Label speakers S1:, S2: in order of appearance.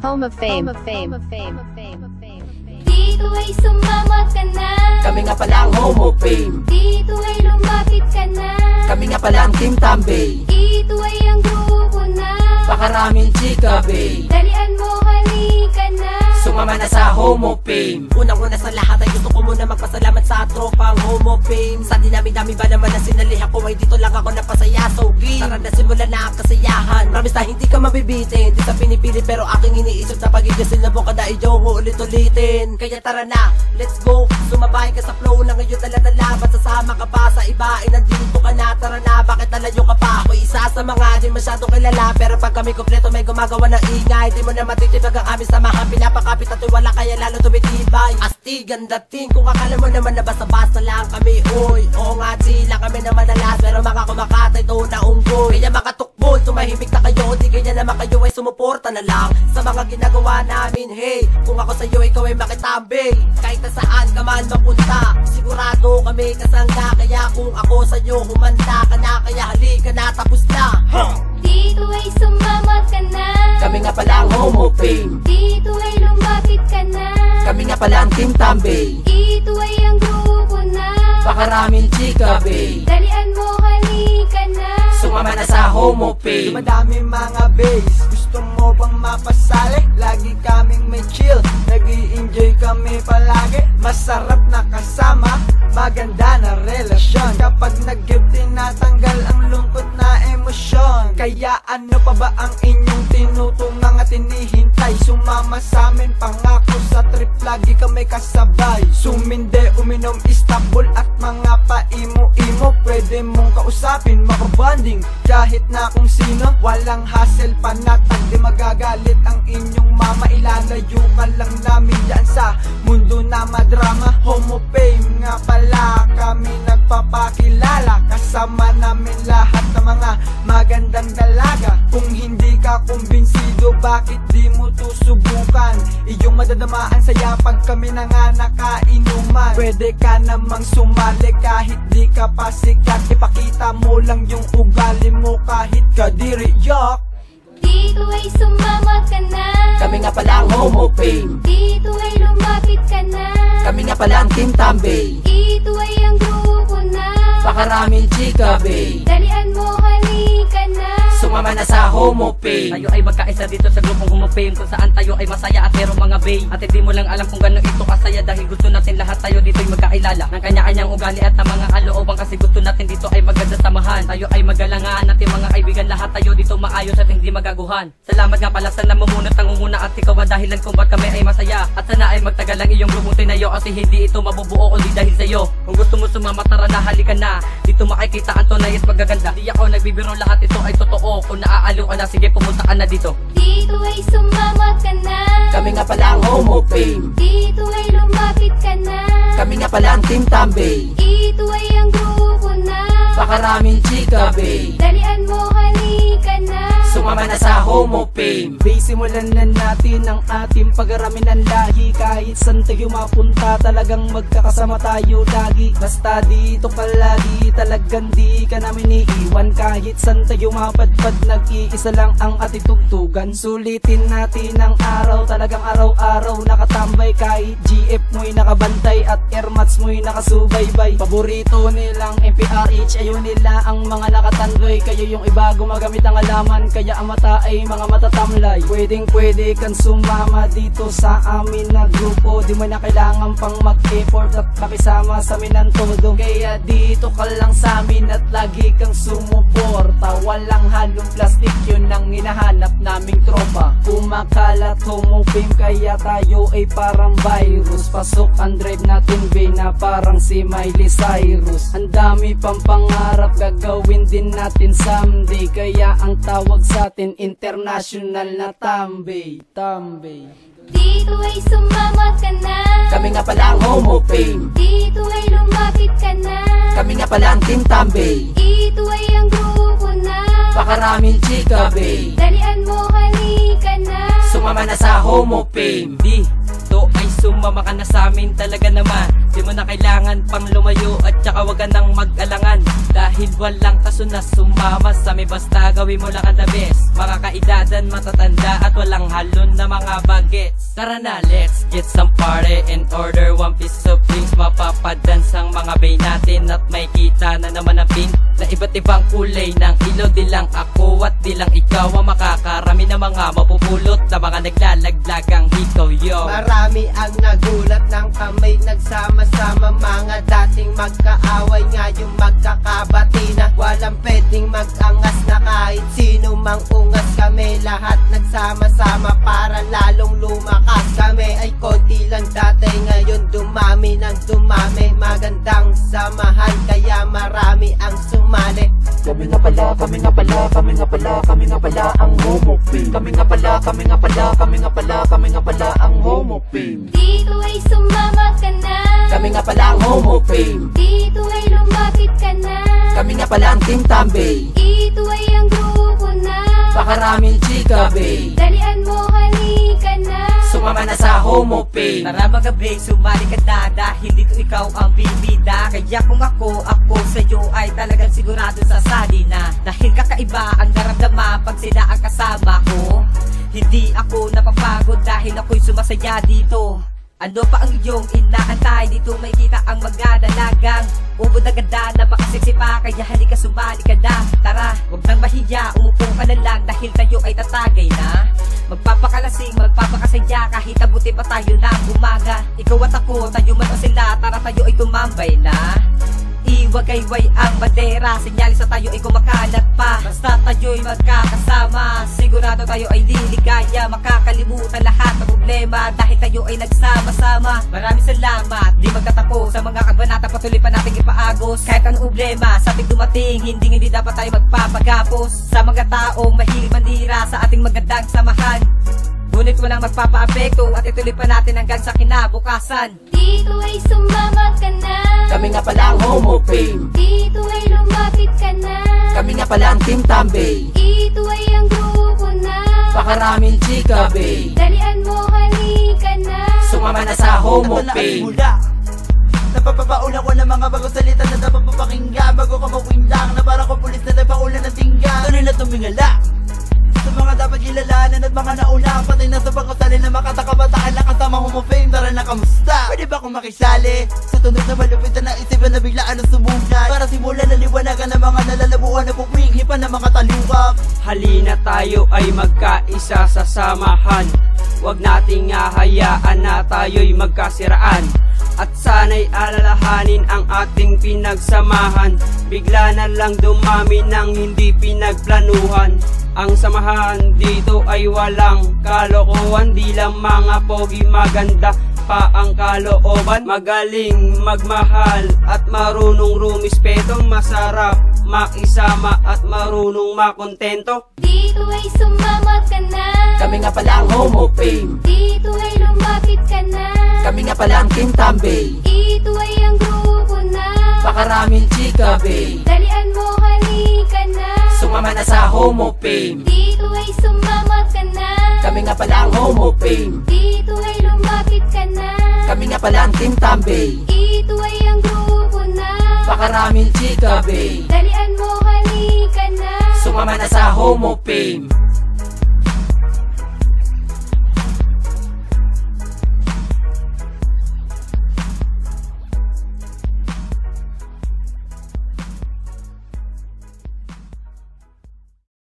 S1: Home of Fame.
S2: Dito ay sumama ka na.
S3: Kami nga pala ang Home of Fame.
S2: Dito ay lumapit ka na.
S3: Kami nga pala ang Team Tambay.
S2: Ito ay ang grupo na
S3: Pakaraming chika, babe.
S2: dalian mo, halika na.
S3: Sumama na sa Home of Fame. Unang-una sa lahat ay gusto ko muna magpasalamat sa tropang Home of Fame. Sa dinami-dami ba naman na sinalihan ko ay dito lang ako napasaya. So game, tara na simulan na ang kasiyahan. Promise na hindi ka mabibitin, di sa pinipili pero aking iniisip na pagiging sinabok ka na iyong ulit-ulitin. Kaya tara na, let's go. Sumabay ka sa flow na ngayon dala-dala. Ba't sasama ka pa sa iba ay nandito ka na. Tara na, bakit nalayo ka pa? Ako isa sa mga di masyadong kilala, pero pag kami kompleto may gumagawa ng ingay. Di mo na matitibag ang aming samahan, pinapakapit at wala kaya lalo tumitibay. Astig ang dating, kung akala mo naman na basta-basta lang kami. Uy, oo nga sila kami na madalas, pero mga kumakatay to na unggoy. Kaya makatukbol, tumahimik na kayo, di kaya naman kayo ay sumuporta na lang sa mga ginagawa namin. Hey, kung ako sa'yo ikaw ay makitambi, kahit na saan ka man mapunta, sigurado kami kasangga. Kaya kung ako sa'yo humanda ka na, kaya halika na, tapos na.
S2: Dito ay sumama ka na.
S3: Kami nga pala ang Home of Fame.
S2: Dito ay lumapit ka na.
S3: Kami nga pala ang Team Tambay.
S2: Ito ay ang grupo na
S3: Pakaraming chika, babe.
S2: dalian mo, halika na.
S3: Sumama na sa Home of Fame.
S4: Madami mga bass, gusto mo bang mapasali? Lagi kaming may chill, nag-i-enjoy kami palagi. Masarap na kasama, maganda na relasyon. Kapag nag-give, tinatanggal ang lungkot na emosyon. Kaya ano pa ba ang inyong tinutungang at hinihintay? Sumama sa amin, pangako sa trip, lagi kami kasabay. Suminde, uminom, Istanbul at mga paimo-imo. Pwede mong kausapin, makabanding kahit na kung sino. Walang hassle, panatag, di magagalit ang inyong mama. Ilalayo ka lang namin dyan sa mundo na madrama. Home of Fame nga pala, kami nagpapakilala. Kasama namin lahat ng mga magandang dalaga. Kung hindi ka kumbinsido, bakit di mo to subukan? Iyong madadamaan saya pag kami na nga nakainuman. Pwede ka namang sumali kahit di ka pa sikat. Ipakita mo lang yung ugali mo kahit kadiri yak.
S2: Dito ay sumama ka na.
S3: Kami nga pala ang Home of Fame.
S2: Dito ay lumapit ka na.
S3: Kami nga pala ang Team Tambay.
S2: Ito ay ang grupo na
S3: Pakaraming chika, babe.
S2: dalian mo, halika na.
S3: Sumama na sa Home of Fame.
S5: Tayo ay magkaisa dito sa grupong Home of Fame, kung saan tayo ay masaya at merong mga bay. At hindi mo lang alam kung gano'n ito kasaya, dahil gusto natin lahat tayo dito ay magkailala ng kanya-kanyang ugali at ng mga kalooban, kasi gusto natin dito ay maganda samahan. Tayo ay magalangaan natin mga kaibigan, lahat tayo dito maayos at hindi magaguhan. Salamat nga pala sa namumunot ng unguna at ikaw ang dahilan kung ba't kami ay masaya. At sana ay magtagal ang iyong grupong tinayo, kasi hindi ito mabubuo kundi dahil sa'yo. Kung gusto mo sumama, tara na, halika na. Dito makikita ang tunay at magaganda. Di ako nagbibiro, lahat ito ay totoo. Kung naaaliw ka na, sige pumunta ka na dito.
S2: Dito ay sumama ka na.
S3: Kami nga pala ang Home of Fame.
S2: Dito ay lumapit ka na.
S3: Kami nga pala ang Team Tambay.
S2: Ito ay ang grupo na
S3: Pakaraming chika, babe.
S2: dalian mo, halika na.
S3: Sumama na sa Home of Fame.
S4: Simulan na natin ang ating pagkarami ng lahi. Kahit saan tayo mapunta, talagang magkakasama tayo lagi. Basta dito palagi, talagang di ka namin iiwan. Kahit saan tayo mapadpad, nag-iisa lang ang atitugtugan. Sulitin natin ang araw, talagang araw-araw nakatambay. Kahit GF mo'y nakabantay at airmats mo'y nakasubaybay. Paborito nilang MPRH, ayaw nila ang mga nakatandoy. Kayo yung iba gumagamit ang alaman, kaya ang mata ay mga matatamlay. Pwede kang sumama dito sa amin na grupo. Di mo na kailangan pang mag-effort at makisama sa amin ng todo. Kaya dito ka lang sa amin at lagi kang sumuporta. Walang halong plastic, yun ang hinahanap naming tropa. Kumakalat Home of Fame, kaya tayo ay parang virus. Pasok ang drive natin, bay, na parang si Miley Cyrus. Ang dami pang pangarap, gagawin din natin someday. Kaya ang tawag sa atin, international na Tambay.
S2: Dito ay sumama ka na.
S3: Kami nga pala ang Home of Fame.
S2: Dito ay lumapit ka na.
S3: Kami nga pala ang Team Tambay.
S2: Ito ay ang grupo na
S3: Pakaraming chika, babe.
S2: dalian mo, halika na.
S3: Sumama na sa Home of Fame.
S5: Dito ay sumama ka na sa amin talaga naman. Di mo na kailangan pang lumayo at saka wag ka nang mag-alangan. Dahil walang kaso na sumama sa amin, basta gawin mo lang ang the best. Mga kaedadan, matatanda at walang halon na mga bagets. Tara na, let's get some party and order one piece of drinks. Mapapadance ang mga bay natin at may kita na naman ang pin na iba't ibang kulay ng ilaw. Di lang ako at di lang ikaw ang makakarami ng mga mapupulot na mga naglalaglagang hikaw, yo.
S3: Marami ang nagulat ng kamay nagsama-sama, mga dating magkaaway ngayon magkakabati na. Walang pwedeng mag-angas na kahit sino mang ungas. Kami lahat nagsama-sama para lalong lumakas. Kami ay konti lang dati, ngayon dumami ng dumami. Magandang samahan kaya marami ang sumali.
S4: Kami nga pala, kami nga pala, kami nga pala, kami nga pala ang Homo Fame. Kami nga pala, kami nga pala, kami nga pala, kami nga pala ang Homo Fame.
S2: Dito ay sumama ka na.
S3: Kami nga pala ang Homo Fame.
S2: Dito ay lumapit ka na.
S3: Kami nga pala ang Team Tambay.
S2: Ito ay ang grupo na.
S3: Pakaraming chika, bay.
S2: Dalian mo, halika na.
S3: Sumama na sa Homo Fame.
S5: Tara mga break, sumali ka na dahil dito ikaw ang bibida. Kaya kung ako sa'yo ay talagang sigurado sasali na. Dahil kakaiba ang naramdaman pag sila ang kasama ko. Hindi ako napapagod dahil ako'y sumasaya dito. Ano pa ang iyong inaantay? Dito may kita ang mga dalagang ubod na ganda na makasiksi pa. Kaya halika sumali ka na. Tara, huwag nang mahiya, umupo ka na lang dahil tayo ay tatagay na. Magpapakalasing, magpapakasaya kahit abuti pa tayo ng umaga. Ikaw at ako, tayo man o sila, tara tayo ay tumambay na. Iwagayway ang bandera, sinyalis sa tayo ay kumakalat pa. Basta tayo'y magkakasama, sigurado tayo ay liligaya. Makakalimutan lahat ng problema dahil tayo ay nagsama-sama. Maraming salamat, di magtatapos sa mga kabanata, patuloy pa nating ipaagos. Kahit anong problema sa ating dumating, hindi dapat tayo magpapagapos. Sa mga taong mahilig manira sa ating magandang samahan, ngunit walang magpapaapekto at ituloy pa natin hanggang sa kinabukasan.
S2: Dito ay sumama ka na.
S3: Kami nga pala ang Homo Fame.
S2: Dito ay lumapit ka na.
S3: Kami nga pala ang Team Tambay.
S2: Ito ay ang grupo na.
S3: Pakaraming chika, bay.
S2: Dalian mo, halika na.
S3: Sumama na sa Homo Fame.
S1: Napapapauna ko ng mga bagong salita na dapat papakinggan bago ka mawindang na parang ko pulis na nagpaula ng tingga. Tuloy na tumingala sa mga dapat kilalanan at mga nauna, patay na sa pangkasali na makatakabataan na kasama Homo Fame. Tara na, kamusta? Pwede ba akong makisali sa tunog na malupit na naisipan na biglaan na sumunod para simulan na liwanagan ng mga nalalabuan na pupwinghipan ng mga talukap.
S6: Halina tayo ay magkaisa sa samahan. Huwag nating hahayaan na tayo'y magkasiraan. At sana'y alalahanin ang ating pinagsamahan. Bigla na lang dumami ng hindi pinagplanuhan. Ang samahan dito ay walang kalokohan. Di lang mga pogi, maganda pa ang kalooban. Magaling magmahal at marunong rumispeto. Masarap makisama at marunong makontento.
S2: Dito ay sumama ka na.
S3: Kami nga pala ang Homo Fame.
S2: Dito ay lumapit ka na.
S3: Kami nga pala ang Team Tambay.
S2: Ito ay ang grupo na.
S3: Pakaraming chika, bay.
S2: Dalian mo, halika na.
S3: Sumama na sa Homo Fame.
S2: Dito ay sumama ka na.
S3: Kami nga pala ang Homo Fame.
S2: Dito ay lumapit ka na.
S3: Kami nga pala ang Team Tambay.
S2: Ito ay ang grupo na.
S3: Pakaraming chika, bay.
S2: Dalian mo, halika na.
S3: Sumama na sa Homo Fame.